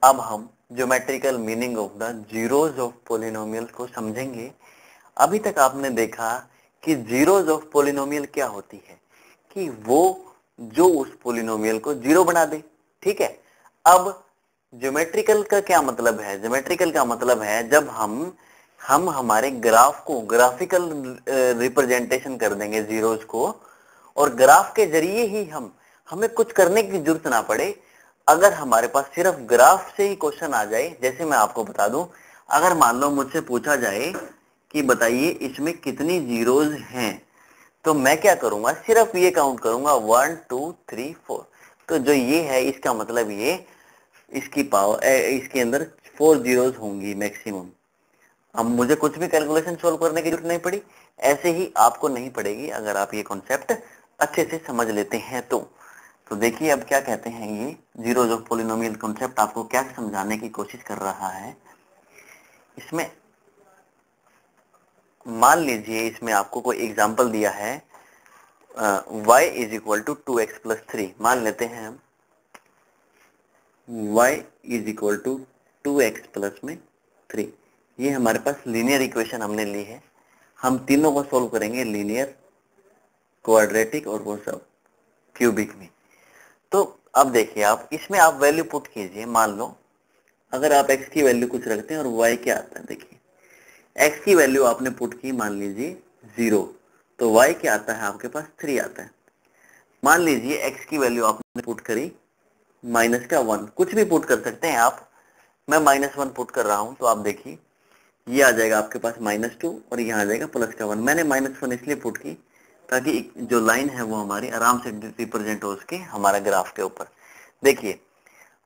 अब हम geometrical meaning of the zeros of polynomial को समझेंगे। अभी तक आपने देखा कि जीरोज ऑफ पॉलिनोमियल क्या होती है, कि वो जो उस पॉलिनोमियल को जीरो बना दे। ठीक है, अब ज्योमेट्रिकल का क्या मतलब है? ज्योमेट्रिकल का मतलब है जब हम हमारे ग्राफ को ग्राफिकल रिप्रेजेंटेशन कर देंगे जीरोज को, और ग्राफ के जरिए ही हमें कुछ करने की जरूरत ना पड़े। अगर हमारे पास सिर्फ ग्राफ से ही क्वेश्चन आ जाए, जैसे मैं आपको बता दूं, अगर मान लो मुझसे पूछा जाए कि बताइए इसमें कितनी जीरोज हैं, तो मैं क्या करूंगा, सिर्फ ये काउंट करूंगा 1 2 3 4। तो जो ये है इसका मतलब ये इसकी पावर इसके अंदर 4 जीरोज होंगी मैक्सिमम। अब मुझे कुछ भी कैलकुलेशन सोल्व करने की जरूरत नहीं पड़ी, ऐसे ही आपको नहीं पड़ेगी अगर आप ये कॉन्सेप्ट अच्छे से समझ लेते हैं तो देखिए अब क्या कहते हैं, ये जीरोज ऑफ पॉलिनोमियल कॉन्सेप्ट आपको क्या समझाने की कोशिश कर रहा है। इसमें मान लीजिए इसमें आपको कोई एग्जांपल दिया है, y is equal to 2x plus 3। मान लेते हैं हम y is equal to 2x plus में 3। ये हमारे पास लीनियर इक्वेशन हमने ली है। हम तीनों को सोल्व करेंगे, लीनियर, क्वाड्रेटिक और वो सब क्यूबिक में। तो अब देखिए आप इसमें आप वैल्यू पुट कीजिए। मान लो अगर आप x की वैल्यू कुछ रखते हैं और y क्या आता है, देखिए x की वैल्यू आपने पुट की, मान लीजिए 0, तो y क्या आता है आपके पास 3 आता है। मान लीजिए x की वैल्यू आपने पुट करी माइनस का 1, कुछ भी पुट कर सकते हैं आप, मैं -1 पुट कर रहा हूं, तो आप देखिए ये आ जाएगा आपके पास -2 और यहाँ आ जाएगा +1। मैंने -1 इसलिए पुट की ताकि जो लाइन है वो हमारी आराम से रिप्रेजेंट हो उसके हमारा ग्राफ के ऊपर। देखिए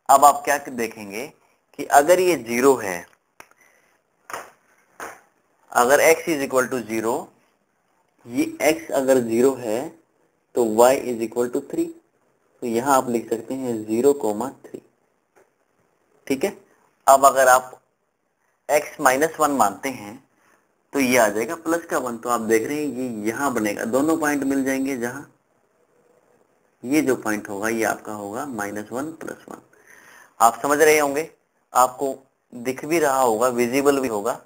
अब आप क्या देखेंगे कि अगर ये 0 है, अगर x इज इक्वल टू 0, ये x अगर 0 है तो y इज इक्वल टू 3। तो यहां आप लिख सकते हैं 0,3। ठीक है, अब अगर आप x -1 मानते हैं तो ये आ जाएगा +1। तो आप देख रहे हैं ये यहां बनेगा, दोनों पॉइंट मिल जाएंगे, जहां ये जो पॉइंट होगा ये आपका होगा -1 +1। आप समझ रहे होंगे, आपको दिख भी रहा होगा, विजिबल भी होगा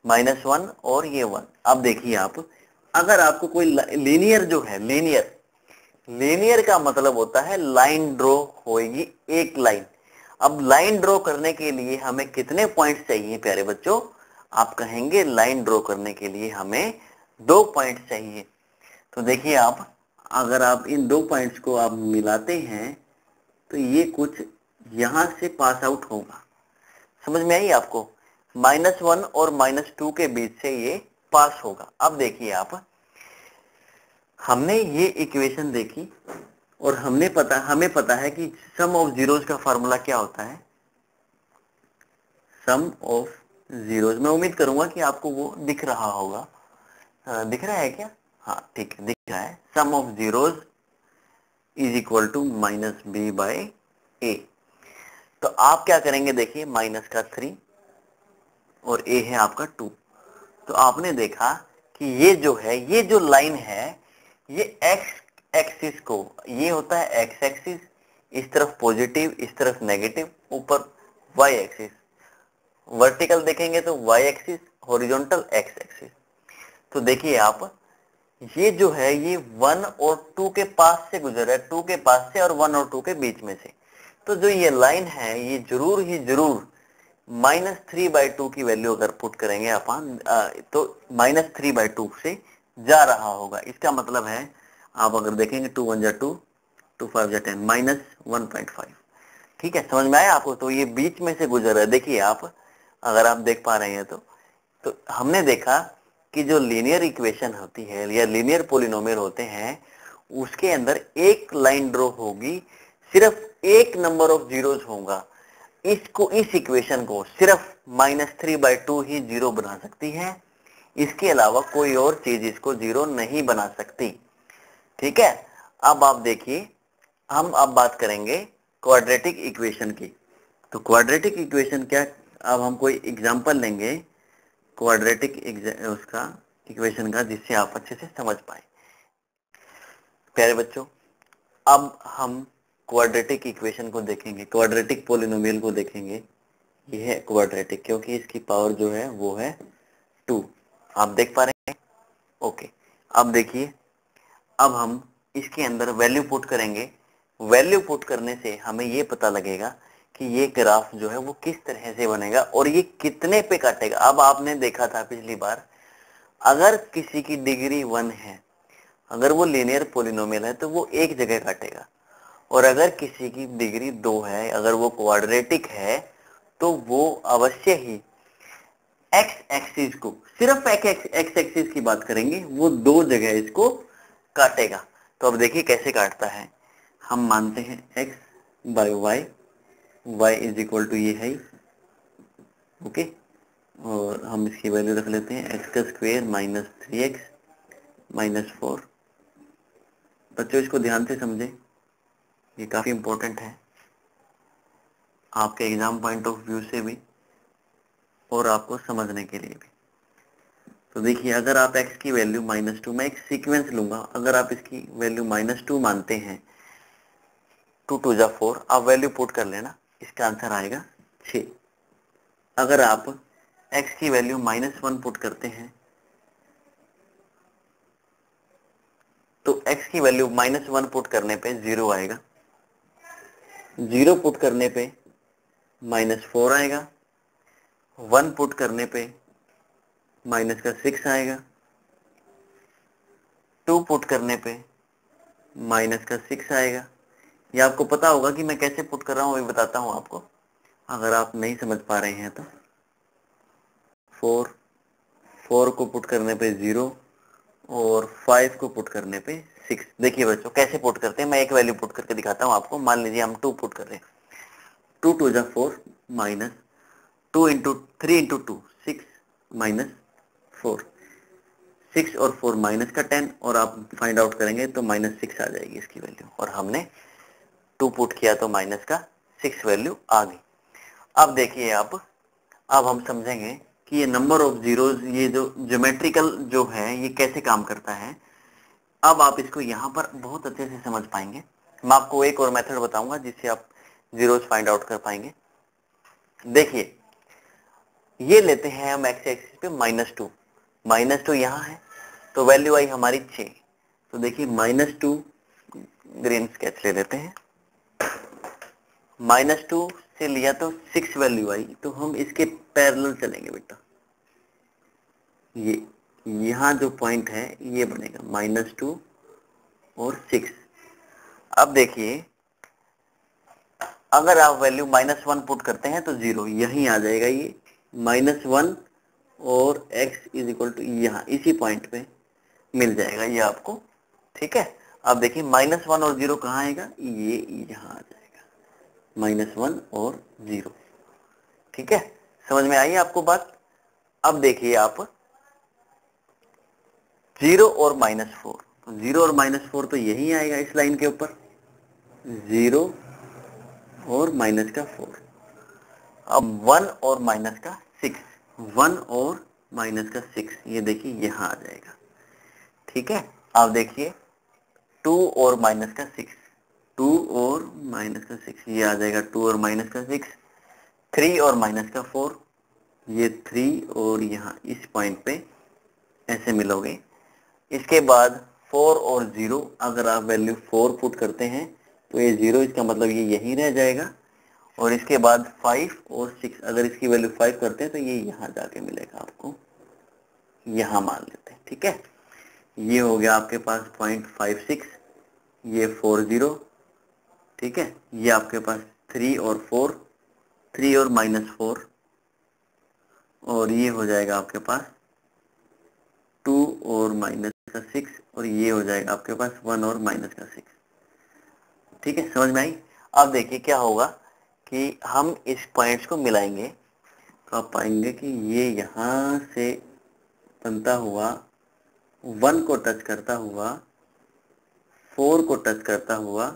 -1 और ये 1। अब देखिए आप, अगर आपको कोई लीनियर जो है, लीनियर का मतलब होता है लाइन ड्रॉ होएगी, एक लाइन। अब लाइन ड्रॉ करने के लिए हमें कितने पॉइंट्स चाहिए प्यारे बच्चों? आप कहेंगे लाइन ड्रॉ करने के लिए हमें 2 पॉइंट्स चाहिए। तो देखिए आप, अगर आप इन 2 पॉइंट्स को आप मिलाते हैं तो ये कुछ यहां से पास आउट होगा। समझ में आई आपको? -1 और -2 के बीच से ये पास होगा। अब देखिए आप, हमने ये इक्वेशन देखी और हमें पता है कि सम ऑफ जीरोज का फार्मूला क्या होता है। सम ऑफ जीरोज, मैं उम्मीद करूंगा कि आपको वो दिख रहा होगा। दिख रहा है क्या? हाँ ठीक है, दिख रहा है। Sum of zeros is equal to -b/a। तो आप क्या करेंगे, देखिए माइनस का 3 और a है आपका 2। तो आपने देखा कि ये जो है, ये जो लाइन है, ये x एक्सिस को, ये होता है x एक्सिस, इस तरफ पॉजिटिव, इस तरफ नेगेटिव, ऊपर y एक्सिस। वर्टिकल देखेंगे तो y axis, horizontal x axis. तो देखिए आप, ये जो है ये 1 और 2 के पास से गुजर रहा है, 2 के पास से और 1 और 2 के बीच में से। तो जो ये लाइन है ये जरूर ही जरूर -3/2 की वैल्यू अगर पुट करेंगे अपन, तो -3/2 से जा रहा होगा। इसका मतलब है, आप अगर देखेंगे 2 1 जा 2, 2 5 जा 10, -1.5। ठीक है, समझ में आया आपको? तो ये बीच में से गुजर रहा है। देखिए आप, अगर आप देख पा रहे हैं तो हमने देखा कि जो लीनियर इक्वेशन होती है या लीनियर पॉलिनोमियल होते हैं, उसके अंदर एक लाइन ड्रॉ होगी, सिर्फ एक नंबर ऑफ जीरोज होगा। इस इक्वेशन को सिर्फ -3/2 ही जीरो बना सकती है, इसके अलावा कोई और चीज इसको जीरो नहीं बना सकती। ठीक है, अब आप देखिए, हम अब बात करेंगे क्वाड्रेटिक इक्वेशन की। तो क्वाड्रेटिक इक्वेशन क्या, अब हम कोई एग्जांपल लेंगे क्वाड्रेटिक उसका इक्वेशन का, जिससे आप अच्छे से समझ पाए। प्यारे बच्चों, अब हम क्वाड्रेटिक इक्वेशन को देखेंगे, क्वाड्रेटिक पोलिनोमियल को देखेंगे, ये है क्वाड्रेटिक क्योंकि इसकी पावर जो है वो है 2। आप देख पा रहे हैं? ओके, अब देखिए, अब हम इसके अंदर वैल्यू पुट करेंगे। वैल्यू पुट करने से हमें ये पता लगेगा कि ये ग्राफ जो है वो किस तरह से बनेगा और ये कितने पे काटेगा। अब आपने देखा था पिछली बार, अगर किसी की डिग्री 1 है, अगर वो लीनियर पोलिनोमियल है तो वो एक जगह काटेगा, और अगर किसी की डिग्री 2 है, अगर वो क्वाड्रेटिक है, तो वो अवश्य ही एक्स एक्सिस को, सिर्फ एक्स एक्सिस की बात करेंगे, वो 2 जगह इसको काटेगा। तो अब देखिए कैसे काटता है। हम मानते हैं x by y, y is equal to ये है, ओके, और हम इसकी वैल्यू रख लेते हैं x का स्क्वायर माइनस 3x माइनस 4। बच्चों इसको ध्यान से समझें, ये काफी इंपॉर्टेंट है आपके एग्जाम पॉइंट ऑफ व्यू से भी और आपको समझने के लिए भी। तो देखिए, अगर आप x की वैल्यू -2, मैं एक सीक्वेंस लूंगा, अगर आप इसकी वैल्यू -2 मानते हैं, 2 2 जा 4, आप वैल्यू पुट कर लेना, इसका आंसर आएगा 6। अगर आप x की वैल्यू -1 पुट करते हैं तो x की वैल्यू -1 पुट करने पे 0 आएगा, 0 पुट करने पे -4 आएगा, 1 पुट करने पे -6 आएगा, 2 पुट करने पे -6 आएगा। ये आपको पता होगा कि मैं कैसे पुट कर रहा हूँ, अभी बताता हूँ आपको, अगर आप नहीं समझ पा रहे हैं तो। 4 को पुट करने पे 0 और 5 को पुट करने पे 6। देखिए बच्चों कैसे पुट करते हैं, मैं एक वैल्यू पुट करके दिखाता हूँ आपको। मान लीजिए हम 2 पुट कर रहे हैं, 2 2 जा 4 माइनस 2 इंटू 3 इंटू 2 6 माइनस 4, 6 और 4 माइनस का 10, और आप फाइंड आउट करेंगे तो -6 आ जाएगी इसकी वैल्यू, और हमने 2 पुट किया तो माइनस का 6 वैल्यू आ गई। अब देखिए आप, अब हम समझेंगे कि ये नंबर ऑफ जीरोज, ये जो ज्योमेट्रिकल जो है ये कैसे काम करता है। अब आप इसको यहाँ पर बहुत अच्छे से समझ पाएंगे। मैं आपको एक और मेथड बताऊंगा जिससे आप जीरोज फाइंड आउट कर पाएंगे। देखिए, ये लेते हैं हम एक्स एक्सिस पे -2 यहाँ है, तो वैल्यू आई हमारी 6। तो देखिए -2, ग्रीन स्केच ले लेते हैं, -2 से लिया तो 6 वैल्यू आई, तो हम इसके पैरेलल चलेंगे बेटा। ये यहाँ जो पॉइंट है ये बनेगा -2 और 6। अब देखिए, अगर आप वैल्यू -1 पुट करते हैं तो 0 यहीं आ जाएगा, ये -1 और x इज इक्वल टू यहाँ इसी पॉइंट पे मिल जाएगा ये आपको, ठीक है। अब देखिए -1 और 0 कहाँ आएगा, ये यहाँ आ जाएगा, -1 और 0, ठीक है। समझ में आई आपको बात। अब देखिए आप 0 और -4, तो 0 और -4 तो यही आएगा इस लाइन के ऊपर, 0 और -4। अब 1 और -6, 1 और -6, ये देखिए यहाँ आ जाएगा, ठीक है। अब देखिए 2 और -6, 2 और -6, ये आ जाएगा 2 और -6, 3 और -4, ये 3 और यहाँ इस पॉइंट पे ऐसे मिलोगे। इसके बाद 4 और 0, अगर आप वैल्यू 4 पुट करते हैं तो ये 0, इसका मतलब ये यहीं रह जाएगा। और इसके बाद 5 और 6, अगर इसकी वैल्यू 5 करते हैं तो ये यहाँ जाके मिलेगा आपको, यहाँ मान लेते हैं, ठीक है। ये हो गया आपके पास 0.56, ये 40, ठीक है। ये आपके पास 3 और 4, 3 और -4, और ये हो जाएगा आपके पास 2 और -6, और ये हो जाएगा आपके पास 1 और -6, ठीक है। समझ में आई। अब देखिए क्या होगा कि हम इस पॉइंट्स को मिलाएंगे तो आप पाएंगे कि ये यहाँ से बनता हुआ 1 को टच करता हुआ, 4 को टच करता हुआ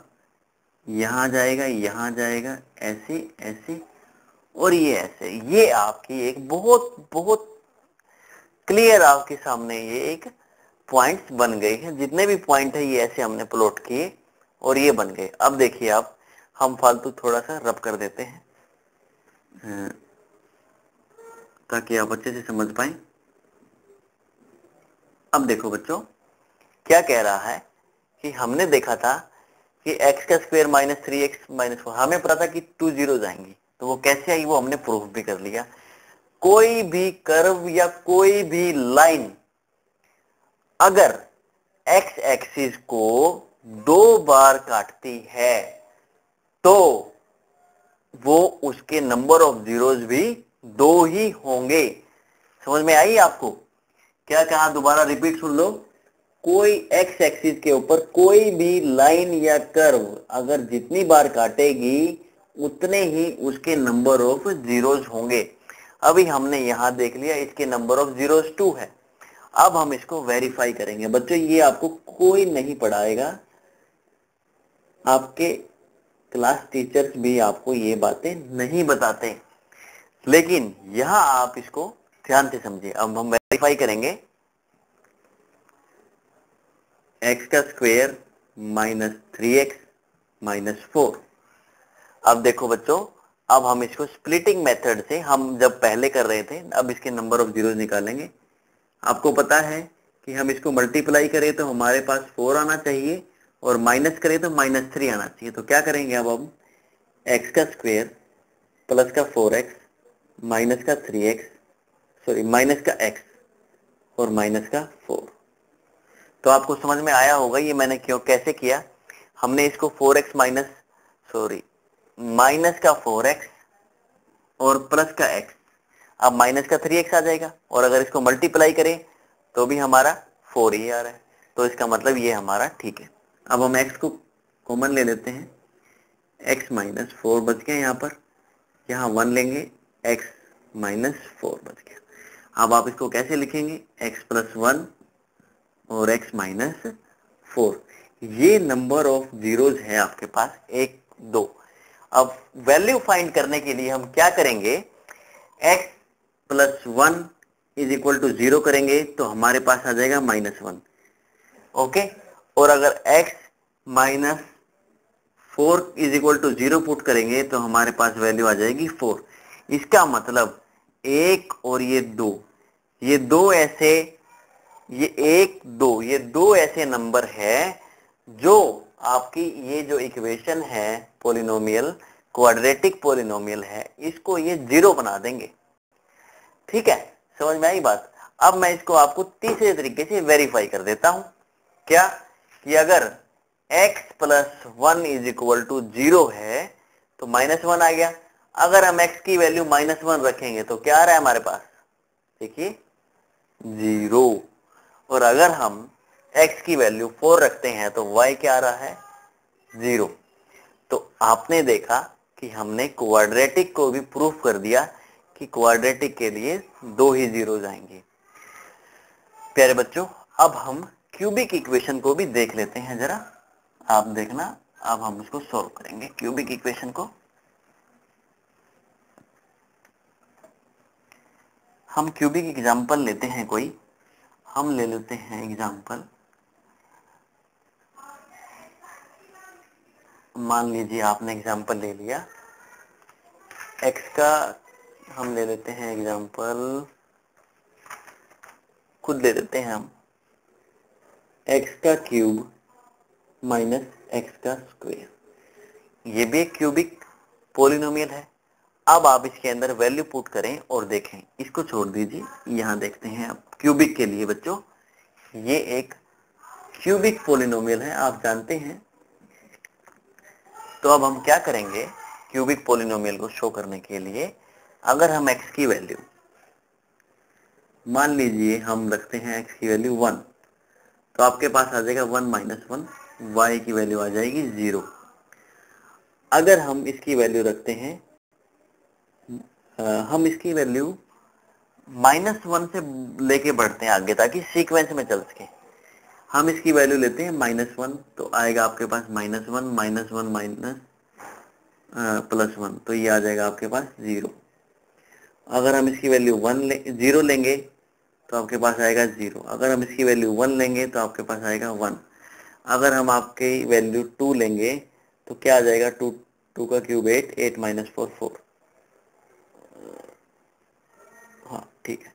यहाँ जाएगा, यहाँ जाएगा, ऐसे ऐसे, और ये ऐसे। ये आपकी एक बहुत बहुत क्लियर आपके सामने ये एक पॉइंट्स बन गए हैं। जितने भी पॉइंट है ये ऐसे हमने प्लॉट किए और ये बन गए। अब देखिए आप हम फालतू थोड़ा सा रब कर देते हैं ताकि आप अच्छे से समझ पाए। अब देखो बच्चों क्या कह रहा है कि हमने देखा था कि x का स्क्वायर माइनस 3x माइनस 4, हमें पता था कि 2 जीरोज आएंगी, तो वो कैसे आई वो हमने प्रूफ भी कर लिया। कोई भी कर्व या कोई भी लाइन अगर x एक्सिस को 2 बार काटती है तो वो उसके नंबर ऑफ जीरोज भी 2 ही होंगे। समझ में आई आपको? क्या कहा, दोबारा रिपीट सुन लो। कोई x एक्सिस के ऊपर कोई भी लाइन या कर्व अगर जितनी बार काटेगी उतने ही उसके नंबर ऑफ जीरोज होंगे। अभी हमने यहां देख लिया इसके नंबर ऑफ जीरोज 2 है। अब हम इसको वेरीफाई करेंगे। बच्चों ये आपको कोई नहीं पढ़ाएगा, आपके क्लास टीचर्स भी आपको ये बातें नहीं बताते, लेकिन यहां आप इसको ध्यान से समझिए। अब हम वेरीफाई करेंगे x का स्क्वायर माइनस 3x माइनस 4। अब देखो बच्चों, अब हम इसको स्प्लिटिंग मेथड से, हम जब पहले कर रहे थे, अब इसके नंबर ऑफ जीरोज निकालेंगे। आपको पता है कि हम इसको मल्टीप्लाई करें तो हमारे पास 4 आना चाहिए और माइनस करें तो माइनस 3 आना चाहिए। तो क्या करेंगे अब हम x का स्क्वायर प्लस का 4x माइनस का 3x, सॉरी माइनस का x और माइनस का 4। तो आपको समझ में आया होगा ये मैंने क्यों कैसे किया। हमने इसको 4x माइनस सॉरी माइनस का 4x और प्लस का x, अब माइनस का 3x आ जाएगा, और अगर इसको मल्टीप्लाई करें तो भी हमारा 4 ही आ रहा है। तो इसका मतलब ये हमारा ठीक है। अब हम x को कॉमन ले लेते हैं, x माइनस 4 बच गया, यहाँ 1 लेंगे, x माइनस 4 बच गया। अब आप इसको कैसे लिखेंगे, x प्लस 1 और x माइनस 4। ये नंबर ऑफ जीरोज है आपके पास 1 2। अब वैल्यू फाइंड करने के लिए हम क्या करेंगे, x plus 1 is equal to 0 करेंगे तो हमारे पास आ जाएगा माइनस 1। ओके, और अगर x minus 4 is equal to 0 put करेंगे तो हमारे पास वैल्यू आ जाएगी 4। इसका मतलब 1 और ये 2, ये दो ऐसे, ये 1 2, ये दो ऐसे नंबर है जो आपकी ये जो इक्वेशन है पॉलिनोमियल, क्वाड्रेटिक पॉलिनोमियल है, इसको ये 0 बना देंगे। ठीक है, समझ में आई बात? अब मैं इसको आपको तीसरे तरीके से वेरीफाई कर देता हूं। क्या कि अगर x plus 1 is equal to 0 है तो माइनस 1 आ गया। अगर हम x की वैल्यू माइनस 1 रखेंगे तो क्या आ रहा है हमारे पास, देखिए 0। और अगर हम x की वैल्यू 4 रखते हैं तो y क्या आ रहा है, 0। तो आपने देखा कि हमने क्वाड्रेटिक को भी प्रूफ कर दिया कि क्वाड्रेटिक के लिए 2 ही जीरोज आएंगे। प्यारे बच्चों, अब हम क्यूबिक इक्वेशन को भी देख लेते हैं जरा, आप देखना। अब हम इसको सॉल्व करेंगे क्यूबिक इक्वेशन को। हम क्यूबिक एग्जांपल लेते हैं कोई, हम ले लेते हैं एग्जांपल, मान लीजिए आपने एग्जांपल ले लिया x का, हम ले लेते हैं एग्जांपल, खुद ले लेते हैं हम x का क्यूब माइनस x का स्क्वायर। ये भी एक क्यूबिक पॉलिनोमियल है। अब आप इसके अंदर वैल्यू पुट करें और देखें, इसको छोड़ दीजिए, यहाँ देखते हैं अब क्यूबिक के लिए। बच्चों ये एक क्यूबिक पॉलिनोमियल है, आप जानते हैं। तो अब हम क्या करेंगे, क्यूबिक पॉलिनोमियल को शो करने के लिए अगर हम x की वैल्यू, मान लीजिए हम रखते हैं x की वैल्यू 1, तो आपके पास आ जाएगा 1 माइनस 1, y की वैल्यू आ जाएगी 0। अगर हम इसकी वैल्यू रखते हैं, हम इसकी वैल्यू माइनस 1 से लेके बढ़ते हैं आगे ताकि सीक्वेंस में चल सके। हम इसकी वैल्यू लेते हैं माइनस 1, तो आएगा आपके पास माइनस 1 माइनस 1 माइनस प्लस 1, तो ये आ जाएगा आपके पास 0। अगर हम इसकी वैल्यू 0 लेंगे तो आपके पास आएगा 0। अगर हम इसकी वैल्यू 1 लेंगे तो आपके पास आएगा 1। अगर हम आपकी वैल्यू 2 लेंगे तो क्या आ जाएगा, 2 2 का क्यूब 8, 8 माइनस 4 4। हाँ ठीक है,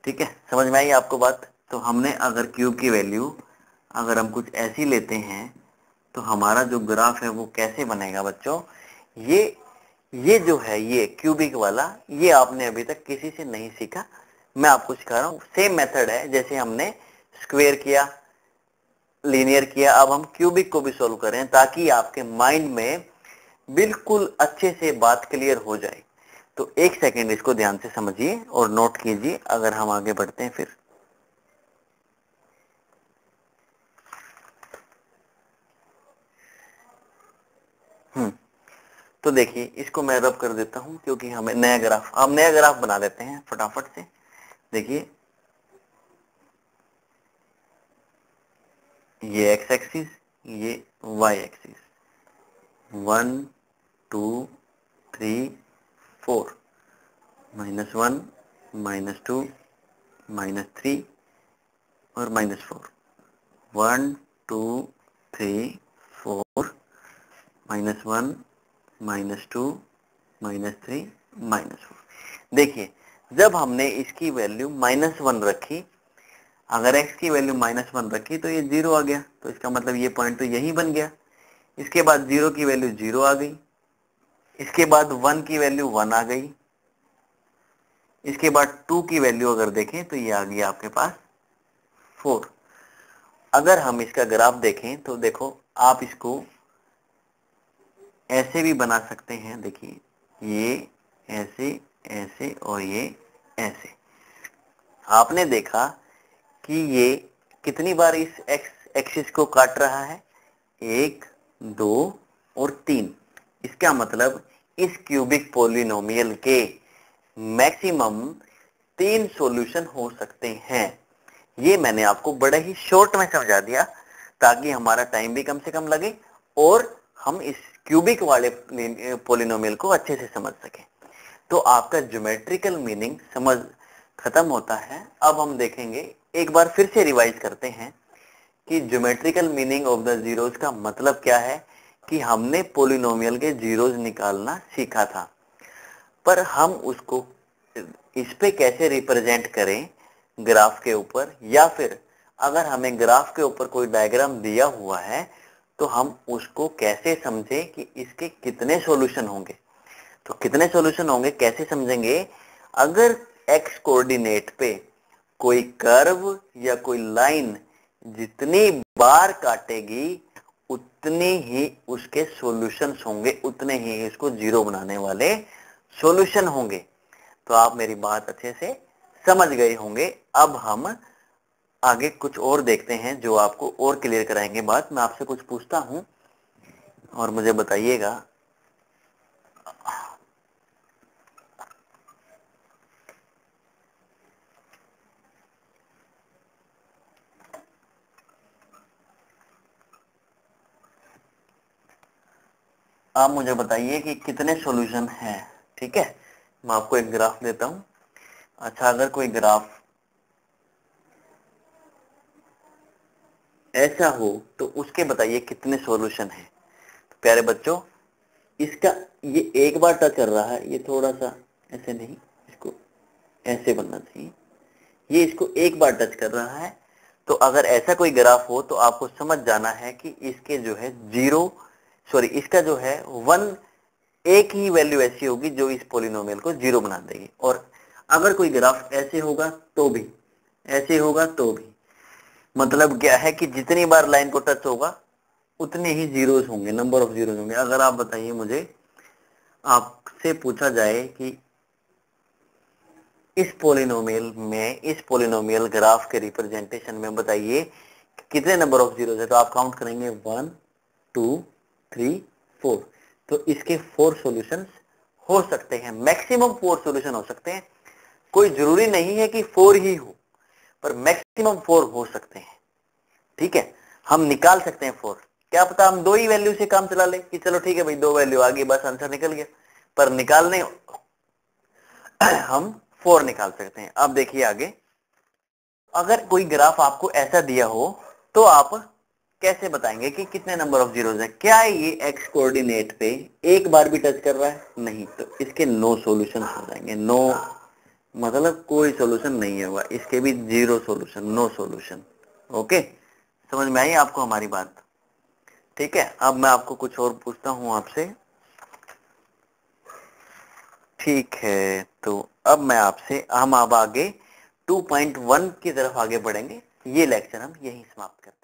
ठीक है, समझ में आई आपको बात। तो हमने अगर क्यूब की वैल्यू अगर हम कुछ ऐसी लेते हैं तो हमारा जो ग्राफ है वो कैसे बनेगा बच्चों, ये जो है ये क्यूबिक वाला, ये आपने अभी तक किसी से नहीं सीखा, मैं आपको सिखा रहा हूँ। सेम मेथड है जैसे हमने स्क्वायर किया, लीनियर किया, अब हम क्यूबिक को भी सोल्व करें ताकि आपके माइंड में बिल्कुल अच्छे से बात क्लियर हो जाए। तो एक सेकेंड इसको ध्यान से समझिए और नोट कीजिए, अगर हम आगे बढ़ते हैं फिर। तो देखिए इसको मैं रब कर देता हूं क्योंकि हमें नया ग्राफ, हम नया ग्राफ बना देते हैं फटाफट से। देखिए ये एक्स एक्सिस, ये वाई एक्सिस, 1 2 3 4, -1 -2 -3 और -4, 1 2 3 4 -1 -2 -3 -4। देखिए जब हमने इसकी वैल्यू -1 रखी, अगर x की वैल्यू -1 रखी तो ये 0 आ गया, तो इसका मतलब ये पॉइंट तो यही बन गया। इसके बाद 0 की वैल्यू 0 आ गई, इसके बाद 1 की वैल्यू 1 आ गई, इसके बाद 2 की वैल्यू अगर देखें तो ये आ गई आपके पास 4। अगर हम इसका ग्राफ देखें तो देखो आप इसको ऐसे भी बना सकते हैं। देखिए ये ऐसे, ऐसे और ये ऐसे। आपने देखा कि ये कितनी बार इस एक्स एक्सिस को काट रहा है, 1 2 और 3। इसका मतलब इस क्यूबिक पॉलिनोमियल के मैक्सिमम 3 सॉल्यूशन हो सकते हैं। ये मैंने आपको बड़े ही शॉर्ट में समझा दिया ताकि हमारा टाइम भी कम से कम लगे और हम इस क्यूबिक वाले पॉलिनोमियल को अच्छे से समझ सकें। तो आपका ज्योमेट्रिकल मीनिंग समझ खत्म होता है। अब हम देखेंगे, एक बार फिर से रिवाइज करते हैं कि geometrical meaning of the zeros का मतलब क्या है। कि हमने पॉलिनोमियल के जीरोस निकालना सीखा था, पर हम उसको इस पे कैसे रिप्रेजेंट करें ग्राफ के ऊपर, या फिर अगर हमें ग्राफ के ऊपर कोई डायग्राम दिया हुआ है तो हम उसको कैसे समझें कि इसके कितने सॉल्यूशन होंगे। तो कितने सॉल्यूशन होंगे कैसे समझेंगे, अगर एक्स कोऑर्डिनेट पे कोई कर्व या कोई लाइन जितनी बार काटेगी उतने ही उसके सॉल्यूशंस होंगे, उतने ही इसको जीरो बनाने वाले सॉल्यूशन होंगे। तो आप मेरी बात अच्छे से समझ गए होंगे। अब हम आगे कुछ और देखते हैं जो आपको और क्लियर कराएंगे बात। मैं आपसे कुछ पूछता हूं और मुझे बताइएगा। आप मुझे बताइए कि कितने सॉल्यूशन हैं। ठीक है, मैं आपको एक ग्राफ देता हूं। अच्छा, अगर कोई ग्राफ ऐसा हो तो उसके बताइए कितने सॉल्यूशन हैं। तो प्यारे बच्चों, इसका ये एक बार टच कर रहा है, ये थोड़ा सा ऐसे नहीं, इसको ऐसे बनना चाहिए। ये इसको एक बार टच कर रहा है। तो अगर ऐसा कोई ग्राफ हो तो आपको समझ जाना है कि इसके जो है इसका जो है 1, एक ही वैल्यू ऐसी होगी जो इस पॉलिनोमियल को 0 बना देगी। और अगर कोई ग्राफ ऐसे होगा तो भी, ऐसे होगा तो भी, मतलब क्या है कि जितनी बार लाइन को टच होगा उतने ही जीरोस होंगे, नंबर ऑफ जीरोस होंगे। अगर आप बताइए मुझे, आपसे पूछा जाए कि इस पॉलिनोमियल ग्राफ के रिप्रेजेंटेशन में बताइए कितने नंबर ऑफ जीरोस है, तो आप काउंट करेंगे 1 2 3 4। तो इसके 4 सॉल्यूशंस हो सकते हैं, मैक्सिमम 4 सॉल्यूशन हो सकते हैं। कोई जरूरी नहीं है कि 4 ही हो, पर मैक्सिमम 4 हो सकते हैं। ठीक है, हम निकाल सकते हैं 4। क्या पता हम 2 ही वैल्यू से काम चला ले कि चलो ठीक है भाई 2 वैल्यू आ गई, बस आंसर निकल गया, पर निकालने हम 4 निकाल सकते हैं। अब देखिए आगे, अगर कोई ग्राफ आपको ऐसा दिया हो तो आप कैसे बताएंगे कि कितने नंबर ऑफ जीरोज है? क्या ये एक्स कोऑर्डिनेट पे एक बार भी टच कर रहा है? नहीं, तो इसके नो सॉल्यूशन हो जाएंगे। नो मतलब कोई सॉल्यूशन नहीं होगा, इसके भी zero solution, no solution. Okay, समझ में आई आपको हमारी बात? ठीक है, अब मैं आपको कुछ और पूछता हूं आपसे। ठीक है, तो अब मैं आपसे, हम अब आगे 2.1 की तरफ आगे बढ़ेंगे। ये लेक्चर हम यहीं समाप्त करते हैं।